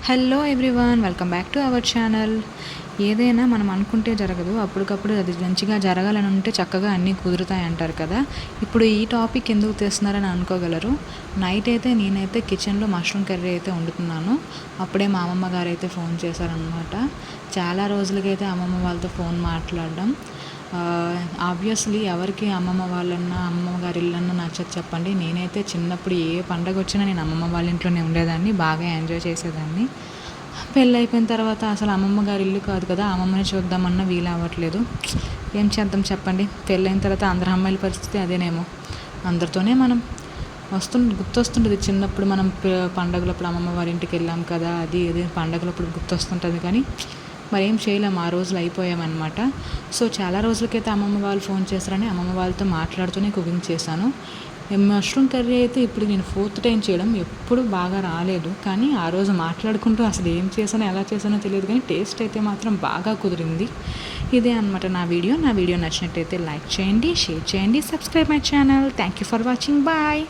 Hello everyone, welcome back to our channel. ఏదైనా మనం అనుకుంటే జరగదు, అప్పటికప్పుడు అది మంచిగా జరగాలని ఉంటే చక్కగా అన్నీ కుదురుతాయి అంటారు కదా. ఇప్పుడు ఈ టాపిక్ ఎందుకు తెస్తున్నారని అనుకోగలరు. నైట్ అయితే నేనైతే కిచెన్లో మష్రూమ్ కర్రీ అయితే వండుతున్నాను. అప్పుడే మా అమ్మమ్మ గారు అయితే ఫోన్ చేశారనమాట. చాలా రోజులకైతే అమ్మమ్మ వాళ్ళతో ఫోన్ మాట్లాడడం. ఆబ్వియస్లీ ఎవరికి అమ్మమ్మ వాళ్ళన్నా అమ్మమ్మ గారి ఇల్లన్నా నచ్చదు చెప్పండి. నేనైతే చిన్నప్పుడు ఏ పండగ వచ్చినా నేను అమ్మమ్మ వాళ్ళ ఇంట్లోనే ఉండేదాన్ని, బాగా ఎంజాయ్ చేసేదాన్ని. పెళ్ళి అయిపోయిన తర్వాత అసలు అమ్మమ్మ గారి ఇల్లు కాదు కదా, అమ్మమ్మని చూద్దామన్నా వీలు అవ్వట్లేదు. ఏం చేద్దాం చెప్పండి. పెళ్ళైన తర్వాత అందరు అమ్మాయిల పరిస్థితి అదేనేమో. అందరితోనే మనం గుర్తొస్తుంటుంది చిన్నప్పుడు మనం పండగలప్పుడు అమ్మమ్మ వారి ఇంటికి వెళ్ళాం కదా, అది ఇది పండగలప్పుడు గుర్తొస్తుంటుంది. కానీ మరి ఏం చేయలేము, ఆ రోజులు అయిపోయామన్నమాట. సో చాలా రోజులకైతే అమ్మమ్మ వాళ్ళు ఫోన్ చేస్తారని అమ్మమ్మ వాళ్ళతో మాట్లాడుతూనే కుకింగ్ చేశాను. మష్రూమ్ కర్రీ అయితే ఇప్పుడు నేను 4th టైం చేయడం, ఎప్పుడు బాగా రాలేదు. కానీ ఆ రోజు మాట్లాడుకుంటూ అసలు ఏం చేశానో ఎలా చేశానో తెలియదు, కానీ టేస్ట్ అయితే మాత్రం బాగా కుదిరింది. ఇదే అనమాట నా వీడియో నచ్చినట్టయితే లైక్ చేయండి, షేర్ చేయండి, subscribe my channel. Thank you for watching. Bye.